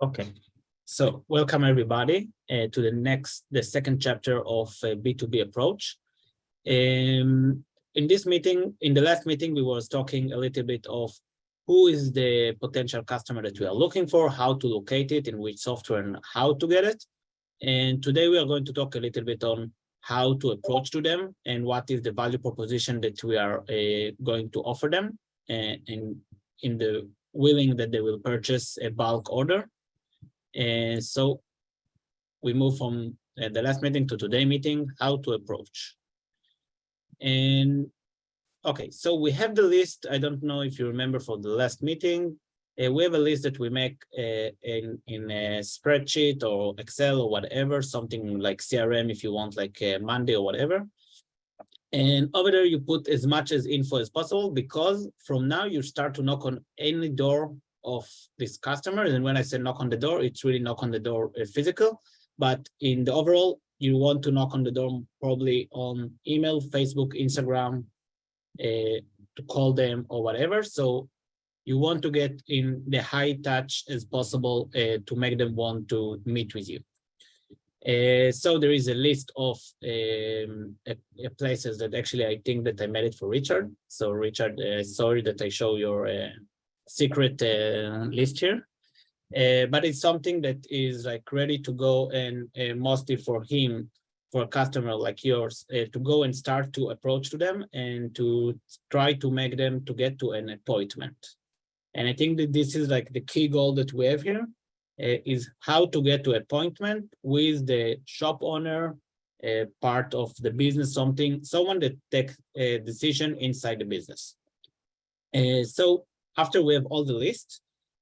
Okay, so welcome everybody to the second chapter of B2B approach. In this meeting, in the last meeting, we was talking a little bit of who is the potential customer that we are looking for, how to locate it, in which software, and how to get it. And today we are going to talk a little bit on how to approach to them and what is the value proposition that we are going to offer them, and in the willing that they will purchase a bulk order. And so we move from the last meeting to today's meeting, how to approach. And okay, so we have the list. I don't know if you remember from the last meeting, we have a list that we make in a spreadsheet or Excel or whatever, something like CRM if you want, like Monday or whatever. And over there, you put as much as info as possible, because from now you start to knock on any door of this customer. And when I say knock on the door, it's really knock on the door physical, but in the overall, you want to knock on the door probably on email, Facebook, Instagram, to call them or whatever. So you want to get in the high touch as possible to make them want to meet with you. So there is a list of places that actually I think that I made it for Richard. So Richard, sorry that I show your secret list here, but it's something that is like ready to go, and mostly for him, for a customer like yours, to go and start to approach to them and to try to make them to get to an appointment. And I think that this is like the key goal that we have here, is how to get to appointment with the shop owner, part of the business, someone that takes a decision inside the business. So after we have all the list,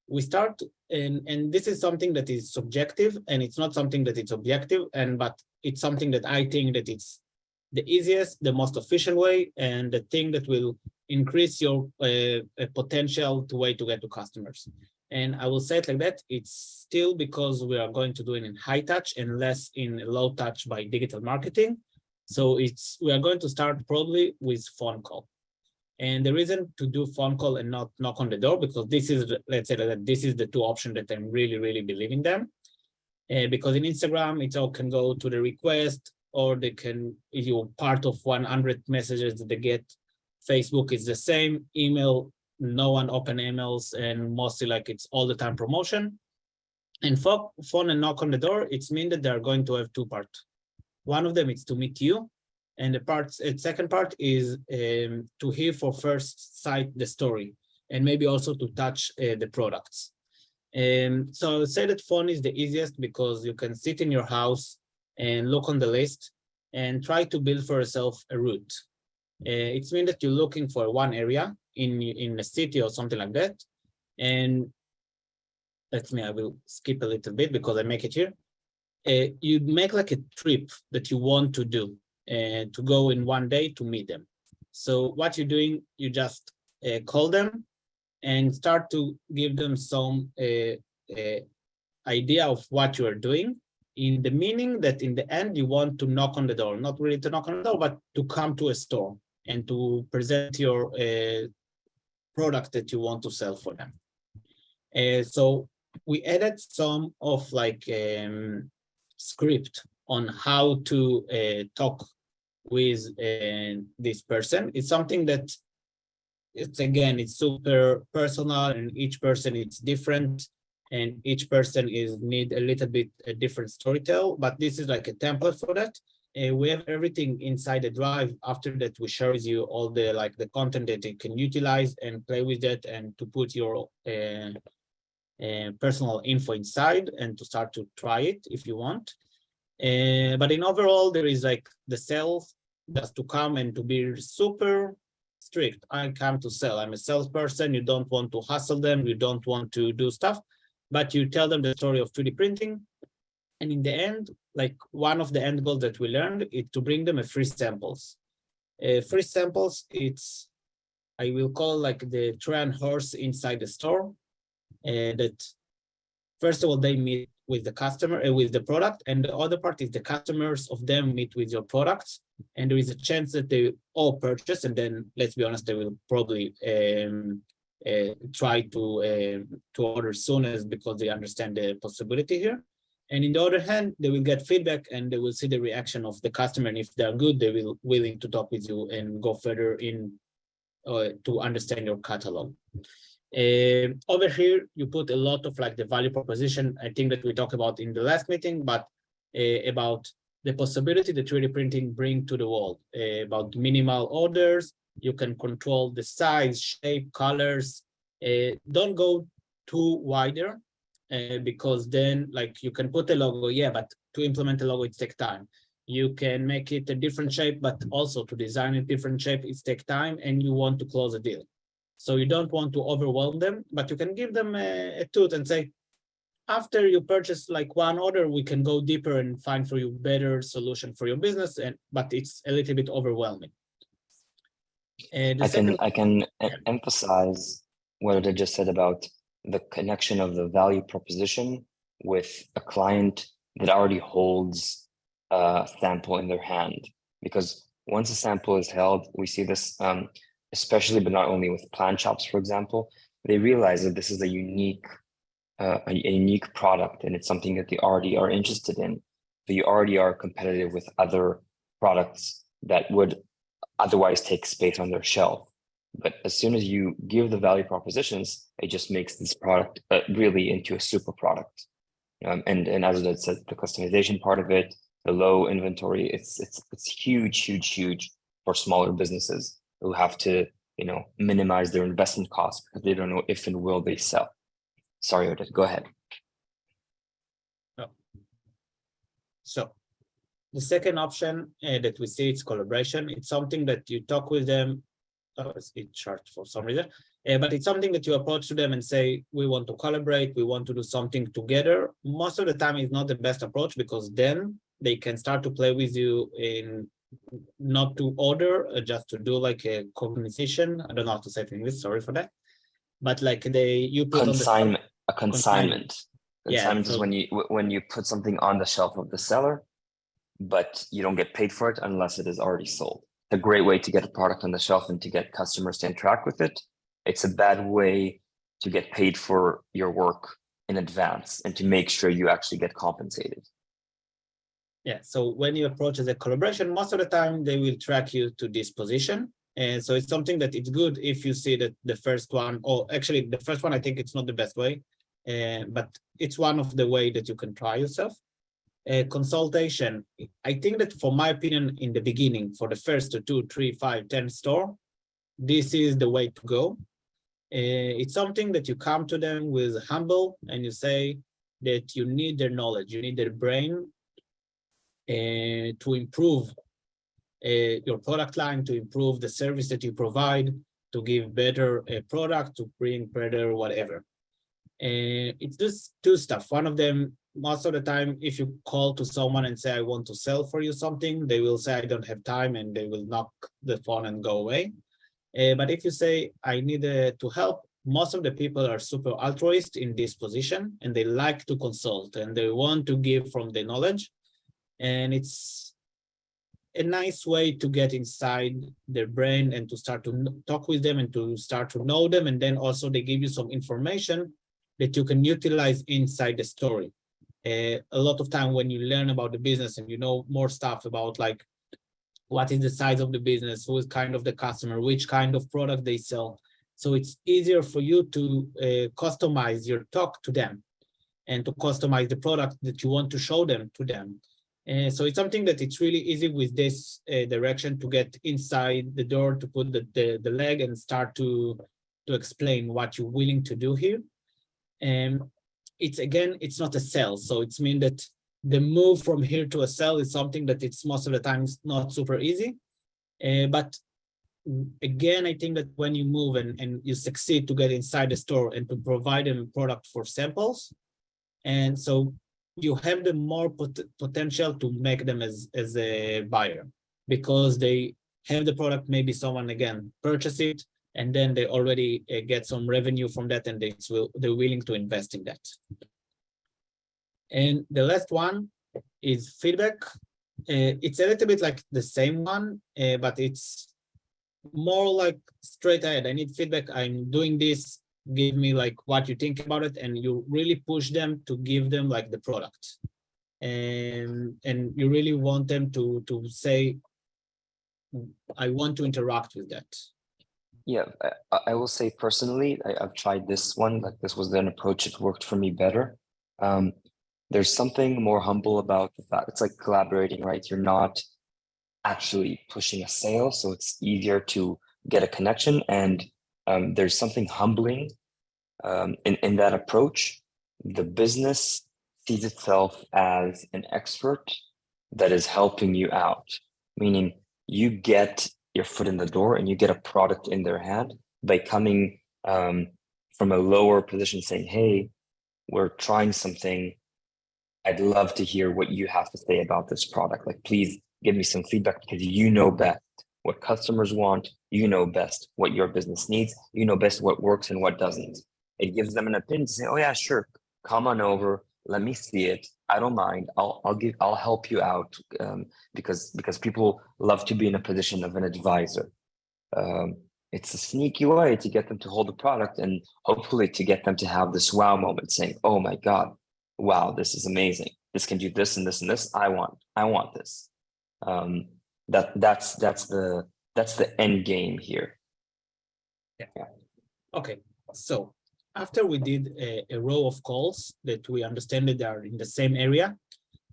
we start, and this is something that is subjective, and it's not something that it's objective, but it's something that I think that it's the easiest, the most efficient way, and the thing that will increase your potential way to get to customers. And I will say it like that, it's still because we are going to do it in high touch and less in low touch by digital marketing. So we are going to start probably with phone call. And the reason to do phone call and not knock on the door, because this is, let's say that this is the two options that I'm really, really believing them. Because in Instagram, it all can go to the request, or they can, if you're part of 100 messages that they get. Facebook is the same, email, no one open emails, and mostly like it's all the time promotion. And phone and knock on the door, it's mean that they're going to have two parts. One of them is to meet you, and the second part is to hear for first sight the story, and maybe also to touch the products. So I would say that phone is the easiest, because you can sit in your house and look on the list and try to build for yourself a route. It's mean that you're looking for one area in a city or something like that. And I will skip a little bit because I make it here. You make like a trip that you want to do, to go in one day to meet them. So what you're doing, you just call them and start to give them some idea of what you are doing, in the meaning that in the end you want to knock on the door, not really to knock on the door, but to come to a store and to present your product that you want to sell for them. So we added some of like script on how to talk with this person. It's something that it's super personal, and each person is different, and each person need a little bit a different storytell, but this is like a template for that. We have everything inside the drive. After that, we share with you all the content that you can utilize and play with that, and to put your personal info inside, and to start to try it if you want. But in overall, there is like the sales just to come and to be super strict. I come to sell. I'm a salesperson. You don't want to hustle them. You don't want to do stuff, but you tell them the story of 3D printing. And in the end, like one of the end goals that we learned is to bring them a free samples. Free samples, I will call like the Trojan horse inside the store. That first of all, they meet with the customer, with the product, and the other part is the customers of them meet with your products. And there is a chance that they all purchase, and then let's be honest, they will probably try to order soon as because they understand the possibility here. And in the other hand, they will get feedback and they will see the reaction of the customer. And if they're good, they will willing to talk with you and go further in to understand your catalog. Over here, you put a lot of like the value proposition. I think that we talked about in the last meeting, but about the possibility that 3D printing bring to the world, about minimal orders. You can control the size, shape, colors. Don't go too wider because then like you can put a logo, yeah, but to implement a logo, it takes time. You can make it a different shape, but also to design a different shape, it takes time and you want to close a deal. So you don't want to overwhelm them, but you can give them a tooth and say, after you purchase like one order, we can go deeper and find for you better solution for your business, but it's a little bit overwhelming. I can emphasize what I just said about the connection of the value proposition with a client that already holds a sample in their hand. Because once a sample is held, we see this, especially, but not only with plant shops, for example, they realize that this is a unique product and it's something that they already are interested in. So you already are competitive with other products that would otherwise take space on their shelf. But as soon as you give the value propositions, it just makes this product really into a super product. And as I said, the customization part of it, the low inventory, it's huge for smaller businesses who have to, minimize their investment costs because they don't know if and will they sell. Sorry, Odette, go ahead. Oh. So the second option that we see is collaboration. It's something that you talk with them. Oh, it's short for some reason, but it's something that you approach to them and say, we want to collaborate, we want to do something together. Most of the time it's not the best approach because then they can start to play with you in not to order, just to do like a conversation. I don't know how to say it in English, sorry for that. But like you put consignment, a consignment. Consignment yeah, is when you put something on the shelf of the seller, but you don't get paid for it unless it is already sold. It's a great way to get a product on the shelf and to get customers to interact with it. It's a bad way to get paid for your work in advance and to make sure you actually get compensated. Yeah, so when you approach as a collaboration, most of the time they will track you to this position. And so it's something that it's good if you see that the first one, or actually the first one, I think it's not the best way, but it's one of the way that you can try yourself. Consultation, I think that for my opinion, in the beginning, for the first 2, 3, 5, 10 store, this is the way to go. It's something that you come to them with humble and you say that you need their knowledge, you need their brain to improve your product line, to improve the service that you provide, to give better product, to bring better whatever. It's just two stuff. One of them, most of the time, if you call to someone and say, I want to sell for you something, they will say, I don't have time, and they will knock the phone and go away. But if you say, I need to help, most of the people are super altruist in this position, and they like to consult, and they want to give from the knowledge. And it's a nice way to get inside their brain and to start to talk with them and to start to know them. And then also they give you some information that you can utilize inside the story. A lot of time when you learn about the business and you know more stuff about like what is the size of the business, who is kind of the customer, which kind of product they sell. So it's easier for you to customize your talk to them and to customize the product that you want to show them to them. So it's something that it's really easy with this direction to get inside the door, to put the leg and start to explain what you're willing to do here. It's not a sell. So it's mean that the move from here to a sell is something that it's most of the times not super easy. But again, I think that when you move and you succeed to get inside the store and to provide them product for samples, and so you have the more potential to make them as a buyer, because they have the product, maybe someone again purchase it, and then they already get some revenue from that, and they're willing to invest in that. And the last one is feedback. It's a little bit like the same one, but it's more like straight ahead. I need feedback. I'm doing this. Give me like what you think about it, and you really push them to give them like the product, and you really want them to say, I want to interact with that. Yeah, I will say personally, I've tried this one. Like this was an approach that worked for me better. There's something more humble about the fact it's like collaborating, right? You're not actually pushing a sale, so it's easier to get a connection. And there's something humbling in that approach. The business sees itself as an expert that is helping you out, meaning you get your foot in the door and you get a product in their hand by coming from a lower position saying, hey, we're trying something. I'd love to hear what you have to say about this product. Like, please give me some feedback because you know best what customers want. You know best what your business needs. You know best what works and what doesn't. It gives them an opinion to say, oh yeah, sure, come on over. Let me see it. I don't mind. I'll help you out because people love to be in a position of an advisor. It's a sneaky way to get them to hold the product and hopefully to get them to have this wow moment saying, oh my God, wow, this is amazing. This can do this and this and this. I want this. That's the end game here. Yeah. Okay. So after we did a row of calls that we understand that they are in the same area,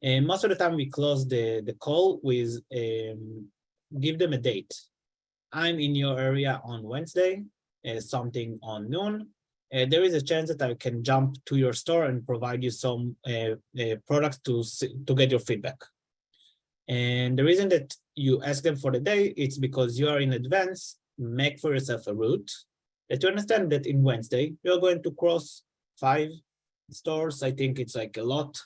and most of the time we close the call with give them a date. I'm in your area on Wednesday, something on noon. There is a chance that I can jump to your store and provide you some products to get your feedback. And the reason that you ask them for the day, it's because you are in advance, make for yourself a route that you understand that in Wednesday, you're going to cross 5 stores. I think it's like a lot.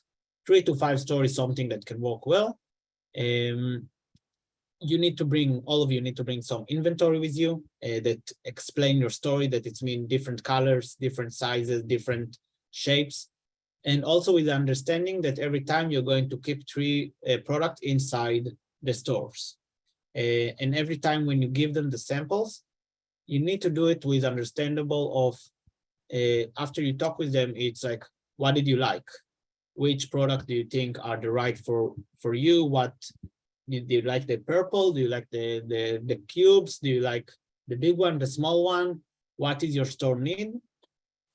3 to 5 stores is something that can work well. You need to bring, all of you need to bring some inventory with you that explain your story, that it's mean different colors, different sizes, different shapes. And also with the understanding that every time you're going to keep 3 products inside the stores. And every time when you give them the samples, you need to do it with understandable of, after you talk with them, it's like, what did you like? Which product do you think are the right for you? What do you like, the purple? Do you like the cubes? Do you like the big one, the small one? What is your store need?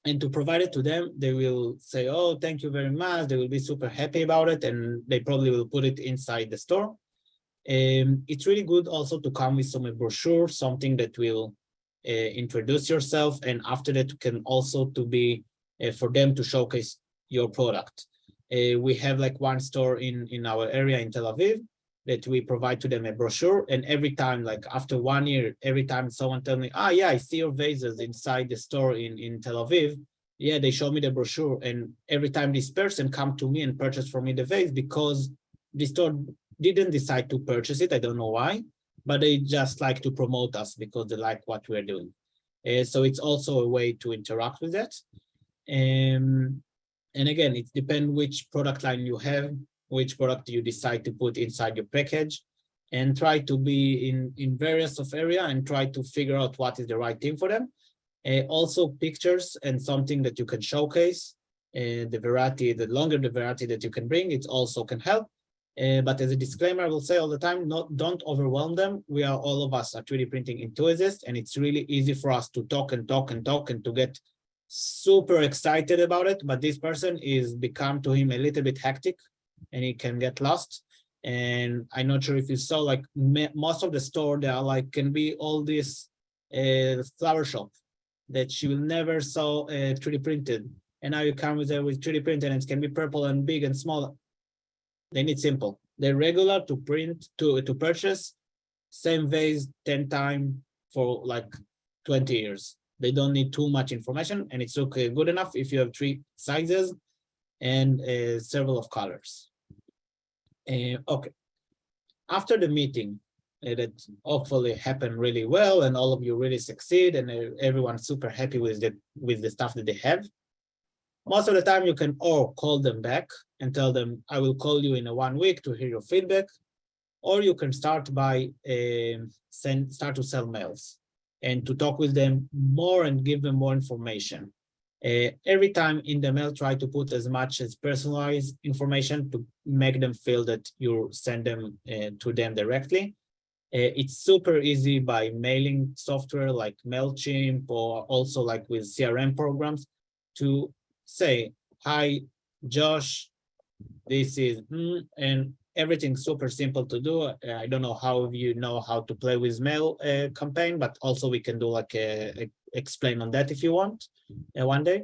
And to provide it to them, they will say, oh, thank you very much. They will be super happy about it, and they probably will put it inside the store. It's really good also to come with some brochure, something that will introduce yourself, and after that can also to be for them to showcase your product. We have like one store in our area in Tel Aviv that we provide to them a brochure, and every time, like after 1 year, every time someone tells me, ah, yeah, I see your vases inside the store in Tel Aviv. Yeah, they show me the brochure, and every time this person come to me and purchase from me the vase, because the store didn't decide to purchase it, I don't know why, but they just like to promote us because they like what we're doing. So it's also a way to interact with that. And again, it depends which product line you have, which product you decide to put inside your package, and try to be in various of area and try to figure out what is the right thing for them. Also pictures and something that you can showcase, the variety, the longer the variety that you can bring, it also can help. But as a disclaimer, I will say all the time, don't overwhelm them. We are, all of us are 3D printing enthusiasts, and it's really easy for us to talk and talk and talk and to get super excited about it. But this person is become to him a little bit hectic, and he can get lost. And I'm not sure if you saw, like most of the store, there are like, can be all this flower shop that she will never saw 3D printed. And now you come with 3D printed, and it can be purple and big and small. They need simple. They're regular to print, to purchase, same vase 10 times for like 20 years. They don't need too much information, and it's okay, good enough if you have 3 sizes and several of colors. Okay. After the meeting, that hopefully happened really well, and all of you really succeed, and everyone's super happy with the stuff that they have. Most of the time, you can or call them back and tell them, I will call you in 1 week to hear your feedback. or you can start by start to sell mails and to talk with them more and give them more information. Every time in the mail, try to put as much as personalized information to make them feel that you send them to them directly. It's super easy by mailing software like MailChimp, or also like with CRM programs, to say, hi, Josh, this is, and everything's super simple to do. I don't know how you know how to play with mail campaign, but also we can do like explain on that if you want one day,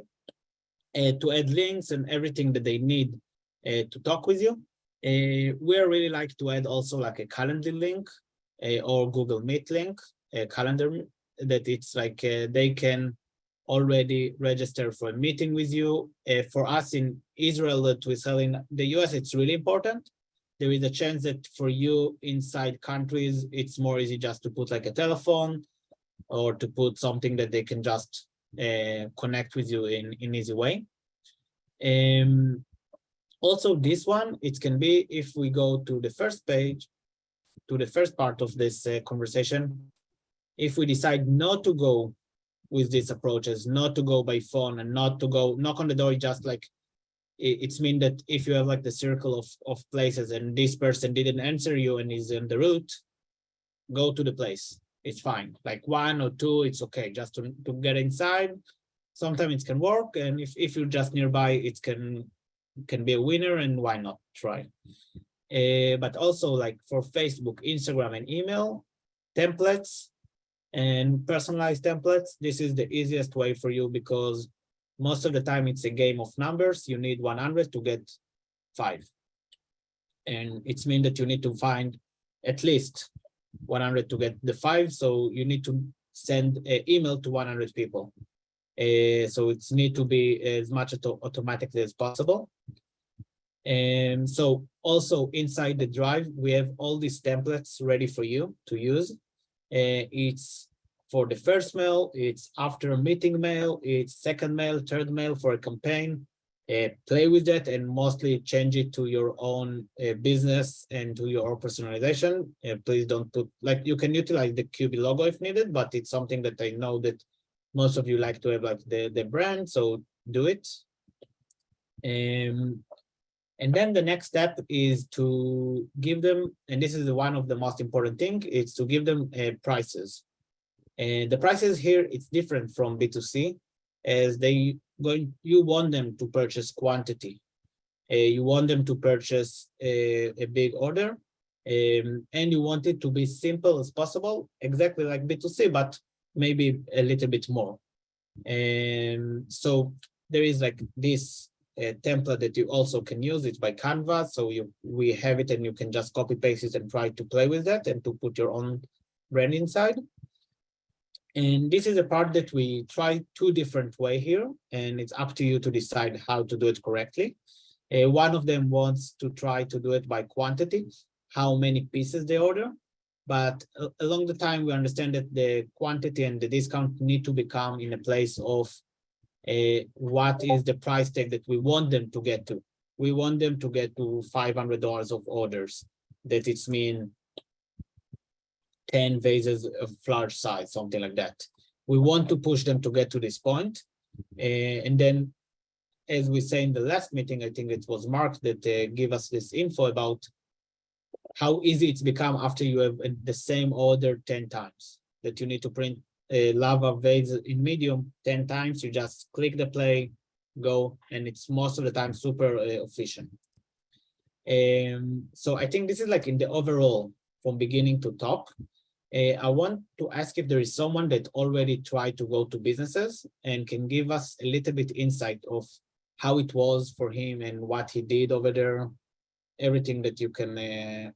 to add links and everything that they need to talk with you. We really like to add also like a calendar link or Google Meet link, a calendar, that it's like they can already register for a meeting with you. For us in Israel that we sell in the US, it's really important. There is a chance that for you inside countries, it's more easy just to put like a telephone or to put something that they can just connect with you in easy way. Also this one, it can be, if we go to the first page, to the first part of this conversation, if we decide not to go with these approaches, not to go by phone and not to go knock on the door, just like it's mean that if you have like the circle of places and this person didn't answer you and is on the route, go to the place. It's fine. Like 1 or 2, it's okay. Just to get inside. Sometimes it can work. And if you're just nearby, it can be a winner, and why not try? But also like for Facebook, Instagram, and email, templates and personalized templates, this is the easiest way for you, because most of the time it's a game of numbers. You need 100 to get 5. And it's mean that you need to find at least 100 to get the 5. So you need to send an email to 100 people. So it's need to be as much automatically as possible. And so also inside the Drive, we have all these templates ready for you to use. It's for the first mail, it's after a meeting mail, it's second mail, third mail for a campaign. Play with that and mostly change it to your own business and to your personalization. Please don't put, like, you can utilize the Cubee logo if needed, but it's something that I know that most of you like to have like the brand, so do it. And then the next step is to give them, and this is one of the most important thing, is to give them prices. And the prices here, it's different from B2C, as you want them to purchase quantity. You want them to purchase a big order, and you want it to be simple as possible, exactly like B2C, but maybe a little bit more. And so there is like this template that you also can use. It's by Canva, so we have it, and you can just copy paste it and try to play with that and to put your own brand inside. And this is a part that we try 2 different ways here, and it's up to you to decide how to do it correctly. One of them wants to try to do it by quantity, how many pieces they order. But along the time, we understand that the quantity and the discount need to become in a place of what is the price tag that we want them to get to. We want them to get to $500 of orders. That it's mean 10 vases of large size, something like that. We want to push them to get to this point. And then, as we say in the last meeting, I think it was Mark that gave us this info about how easy it's become after you have the same order 10 times, that you need to print a lava vase in medium 10 times. You just click the play, go, and it's most of the time super efficient. So I think this is like in the overall, from beginning to top. I want to ask if there is someone that already tried to go to businesses and can give us a little bit insight of how it was for him and what he did over there. Everything that you can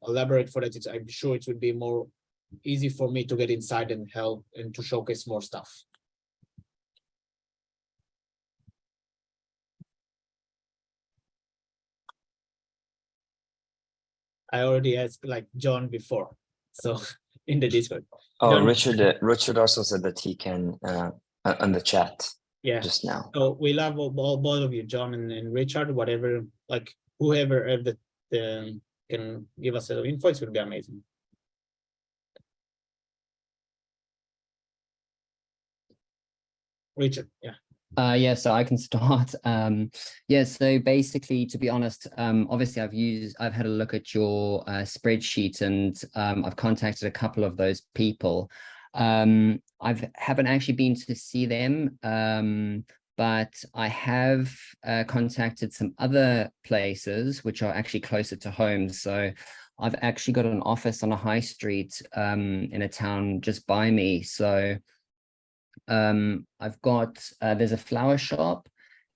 elaborate for that. I'm sure it would be more easy for me to get inside and help and to showcase more stuff. I already asked like John before, so in the Discord. Oh, John, Richard also said that he can on the chat. Yeah. Just now. So we love both of you, John and Richard, whatever, like whoever have the can give us a info, it will be amazing. Richard, yeah. Yeah, so I can start. Yeah, so basically, to be honest, obviously I've had a look at your spreadsheet, and I've contacted a couple of those people. I haven't actually been to see them, but I have contacted some other places which are actually closer to home. So I've actually got an office on a high street in a town just by me. So I've got there's a flower shop.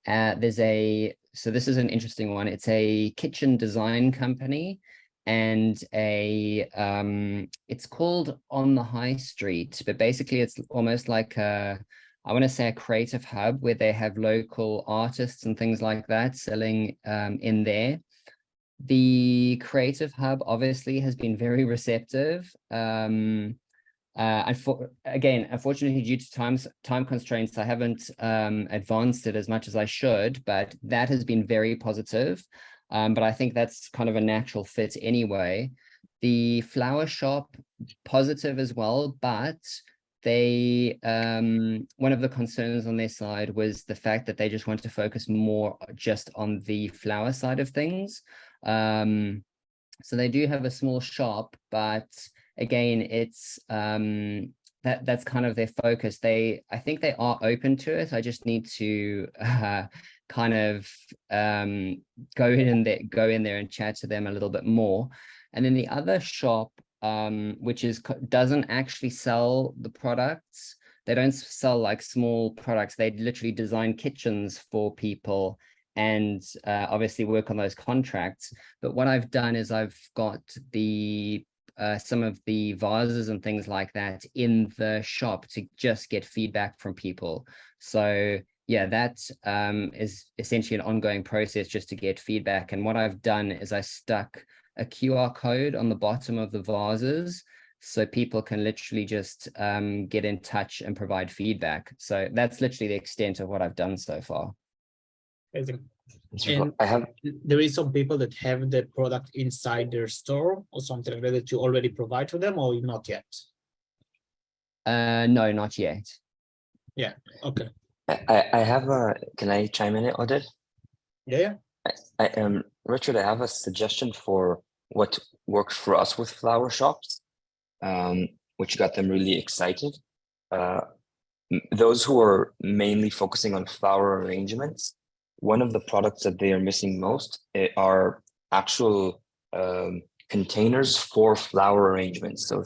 So this is an interesting one. It's a kitchen design company, and it's called On the High Street, but basically it's almost like I want to say a creative hub where they have local artists and things like that selling in there. The creative hub obviously has been very receptive. Unfortunately, due to time constraints, I haven't advanced it as much as I should, but that has been very positive. But I think that's kind of a natural fit anyway. The flower shop, positive as well, but they one of the concerns on their side was the fact that they just want to focus more just on the flower side of things. So they do have a small shop, but again, it's that's kind of their focus. I think they are open to it. I just need to kind of go in there and chat to them a little bit more. And then the other shop, which doesn't actually sell the products. They don't sell like small products. They literally design kitchens for people and obviously work on those contracts. But what I've done is I've got some of the vases and things like that in the shop to just get feedback from people. So yeah, that is essentially an ongoing process just to get feedback. And what I've done is I stuck a QR code on the bottom of the vases so people can literally just get in touch and provide feedback. So that's literally the extent of what I've done so far. Amazing. And there is some people that have the product inside their store or something like that that you already provide to them, or not yet? No, not yet. Yeah, okay. I have a, can I chime in, Oded? Yeah. Richard, I have a suggestion for what works for us with flower shops, which got them really excited. Those who are mainly focusing on flower arrangements, one of the products that they are missing most are actual containers for flower arrangements. So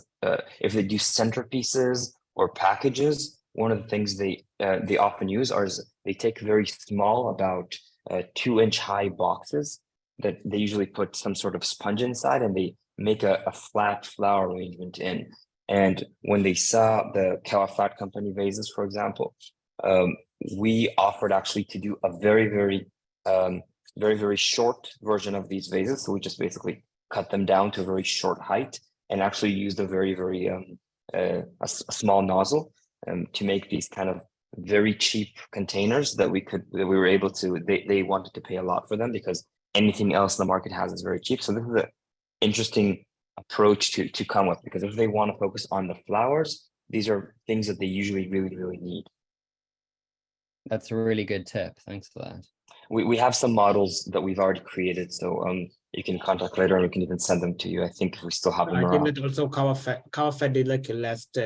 if they do centerpieces or packages, one of the things they often use is they take very small, about 2-inch high boxes that they usually put some sort of sponge inside, and they make a flat flower arrangement in. And when they saw the Calafat company vases, for example, we offered actually to do a very, very short version of these vases. So we just basically cut them down to a very short height and actually used a very a small nozzle to make these kind of very cheap containers that we were able to. They wanted to pay a lot for them because anything else in the market has is very cheap. So this is an interesting approach to come with, because if they want to focus on the flowers, these are things that they usually really need. That's a really good tip. Thanks for that. We have some models that we've already created, so you can contact later and we can even send them to you. I think we still have them around. I think that also Calafat did like a last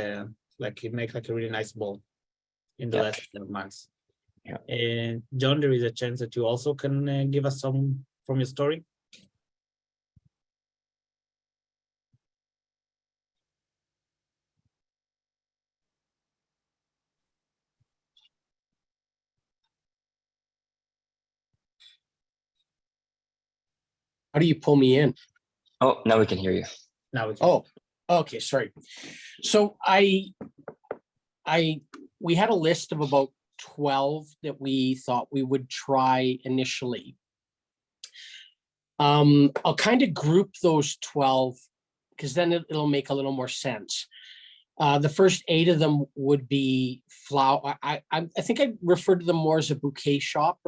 like it makes like a really nice ball in the last months. Yeah. And John, there is a chance that you also can give us some from your story. How do you pull me in? Oh, now we can hear you. Now we can. Oh, okay, sorry. So we had a list of about 12 that we thought we would try initially. I'll kind of group those 12 because then it'll make a little more sense. The first 8 of them would be flower. I think I referred to them more as a bouquet shop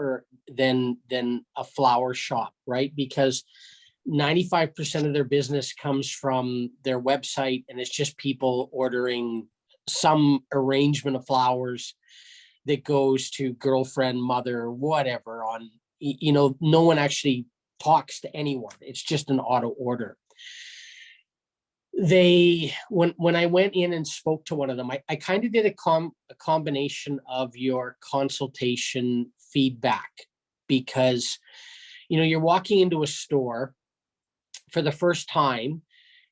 than a flower shop, right? Because 95% of their business comes from their website, and it's just people ordering some arrangement of flowers that goes to girlfriend, mother, whatever on, no one actually talks to anyone. It's just an auto order. When I went in and spoke to one of them, I kind of did a combination of your consultation feedback, because, you're walking into a store for the first time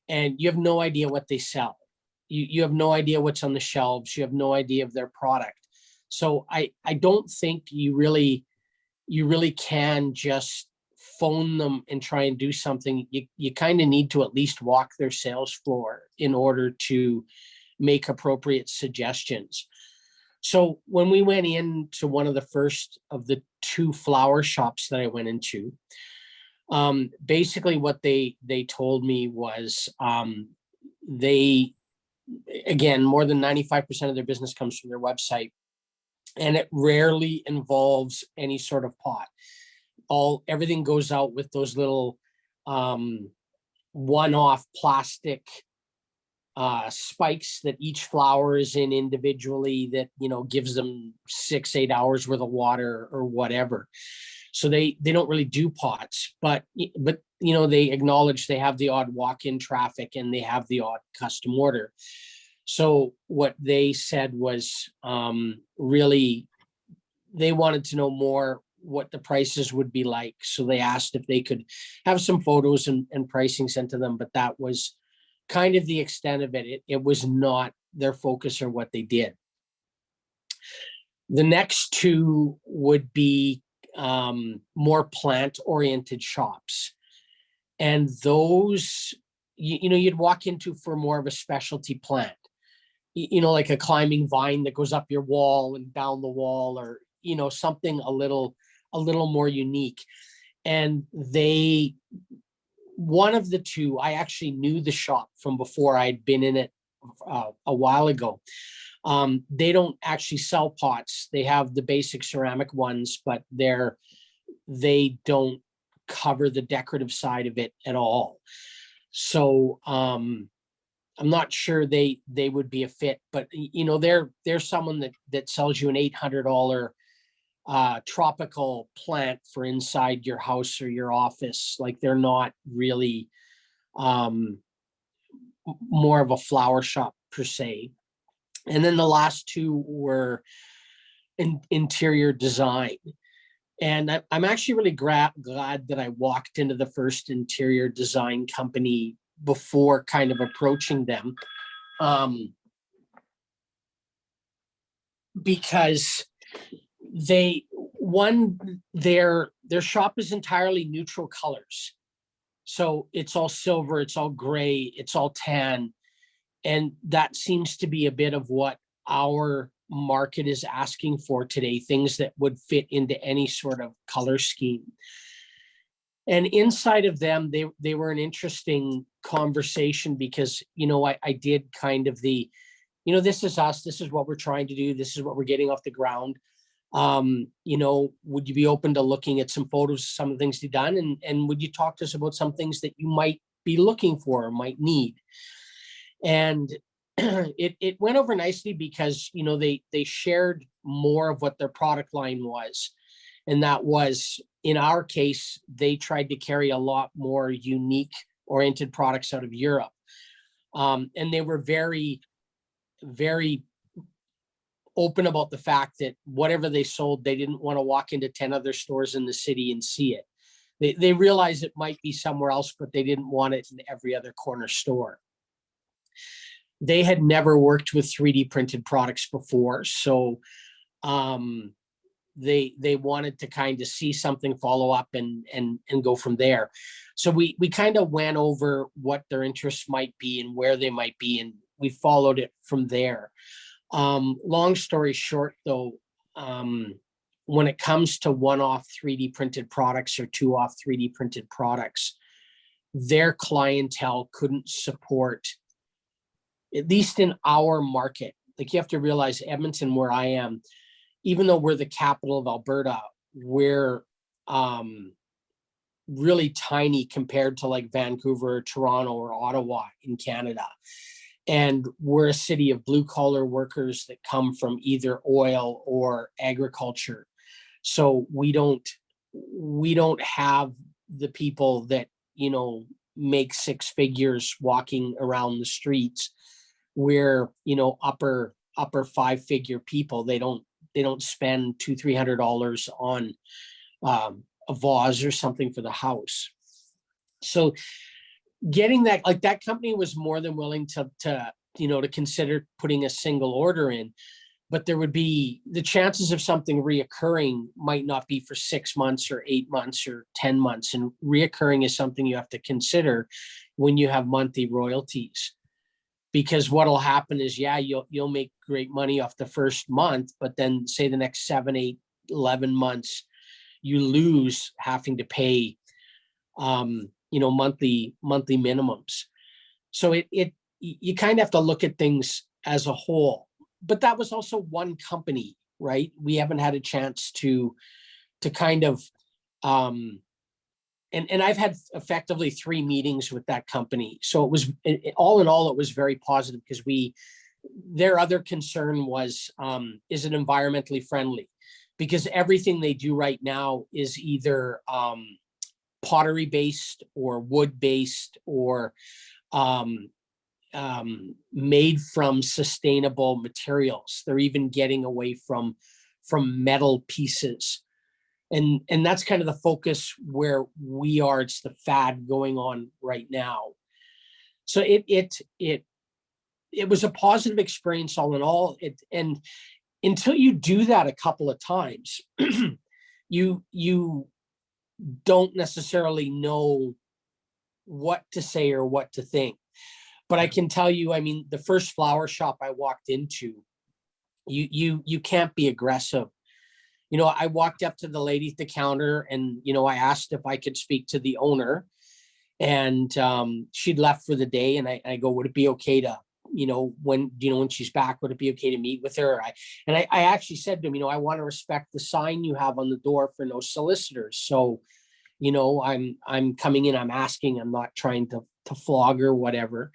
and you have no idea what they sell. You have no idea what's on the shelves. You have no idea of their product. So I don't think you really can just phone them and try and do something. You kind of need to at least walk their sales floor in order to make appropriate suggestions. So when we went into one of the first of the 2 flower shops that I went into, basically what they told me was, again, more than 95% of their business comes from their website, and it rarely involves any sort of pot. Everything goes out with those little one-off plastic spikes that each flower is in individually, that gives them 6-8 hours worth of water or whatever. So they don't really do pots, but they acknowledge they have the odd walk-in traffic and they have the odd custom order. So what they said was, really, they wanted to know more what the prices would be like. So they asked if they could have some photos and pricing sent to them, but that was kind of the extent of it. It was not their focus or what they did. The next 2 would be more plant-oriented shops. And those, you'd walk into for more of a specialty plant, like a climbing vine that goes up your wall and down the wall, or, something a little more unique. And one of the 2, I actually knew the shop from before. I'd been in it a while ago. They don't actually sell pots. They have the basic ceramic ones, but they don't cover the decorative side of it at all. So I'm not sure they would be a fit, but they're someone that sells you an $800 tropical plant for inside your house or your office. Like, they're not really more of a flower shop per se. And then the last 2 were interior design. And I'm actually really glad that I walked into the first interior design company before kind of approaching them, because their shop is entirely neutral colors. So it's all silver, it's all gray, it's all tan. And that seems to be a bit of what our market is asking for today, things that would fit into any sort of color scheme. And inside of them, they were an interesting conversation, because, I did kind of this is us, this is what we're trying to do, this is what we're getting off the ground. Would you be open to looking at some photos of some of the things you've done? And would you talk to us about some things that you might be looking for or might need? And it went over nicely, because, they shared more of what their product line was. And that was, in our case, they tried to carry a lot more unique oriented products out of Europe. And they were very, very open about the fact that whatever they sold, they didn't want to walk into 10 other stores in the city and see it. They realized it might be somewhere else, but they didn't want it in every other corner store. They had never worked with 3D printed products before. So they wanted to kind of see something, follow up, and go from there. So we kind of went over what their interests might be and where they might be, and we followed it from there. Long story short, though, when it comes to one-off 3D printed products or two-off 3D printed products, their clientele couldn't support, at least in our market. Like, you have to realize Edmonton, where I am, even though we're the capital of Alberta, we're really tiny compared to like Vancouver, Toronto, or Ottawa in Canada. And we're a city of blue collar workers that come from either oil or agriculture. So we don't have the people that, you know, make six figures walking around the streets. We're, you know, upper 5-figure people. They don't spend $200-300 on a vase or something for the house. So getting that, like, that company was more than willing to you know, to consider putting a single order in, but there would be the chances of something reoccurring might not be for 6 months or 8 months or 10 months. And reoccurring is something you have to consider when you have monthly royalties, because what'll happen is, yeah, you'll make great money off the first month, but then say the next 7, 8, 11 months, you lose having to pay, you know, monthly minimums. So you kind of have to look at things as a whole. But that was also one company, right? We haven't had a chance to kind of, and I've had effectively 3 meetings with that company. So it was, all in all, it was very positive, because their other concern was, is it environmentally friendly? Because everything they do right now is either pottery based or wood based or made from sustainable materials. They're even getting away from metal pieces. And that's kind of the focus where we are. It's the fad going on right now. So it was a positive experience all in all. And until you do that a couple of times, you don't necessarily know what to say or what to think. But I can tell you, I mean, the first flower shop I walked into, you can't be aggressive. You know, I walked up to the lady at the counter and, you know, I asked if I could speak to the owner, and she'd left for the day. And I go, would it be okay to, you know, when she's back, would it be okay to meet with her? I actually said to him, you know, I want to respect the sign you have on the door for no solicitors. So, you know, I'm coming in, I'm asking, I'm not trying to flog or whatever.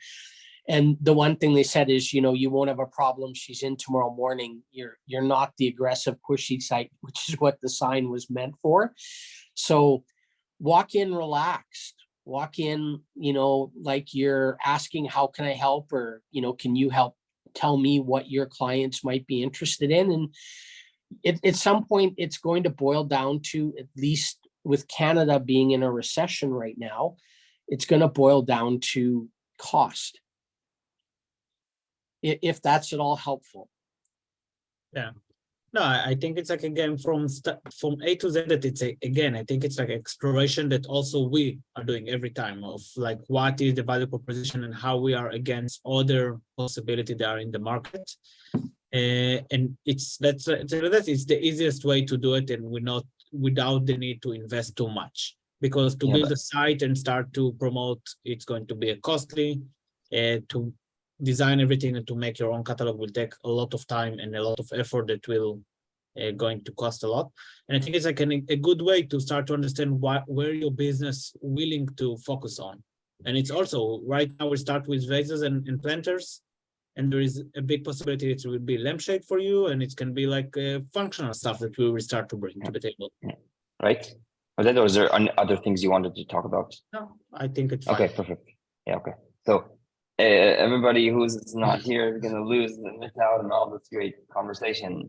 And the one thing they said is, you know, you won't have a problem. She's in tomorrow morning. You're not the aggressive, pushy site, which is what the sign was meant for. So walk in relaxed, walk in, you know, like you're asking, how can I help? Or, you know, can you help tell me what your clients might be interested in? And at some point, it's going to boil down to, at least with Canada being in a recession right now, it's going to boil down to cost, if that's at all helpful. Yeah. No, I think it's like, again, from A to Z, that it's again, I think it's like exploration that also we are doing every time, of like, what is the value proposition and how we are against other possibilities that are in the market. And it's the easiest way to do it, and we're not without the need to invest too much, because to build a site and start to promote, it's going to be costly. To design everything and to make your own catalog will take a lot of time and a lot of effort that will going to cost a lot. And I think it's like a good way to start to understand where your business willing to focus on. And it's also, right now we start with vases and planters, and there is a big possibility it will be lampshade for you, and it can be like functional stuff that we will start to bring to the table. Right. Was that, or is there other things you wanted to talk about? No, I think it's fine. Okay, perfect. Yeah, okay. So everybody who's not here is going to miss out on all this great conversation.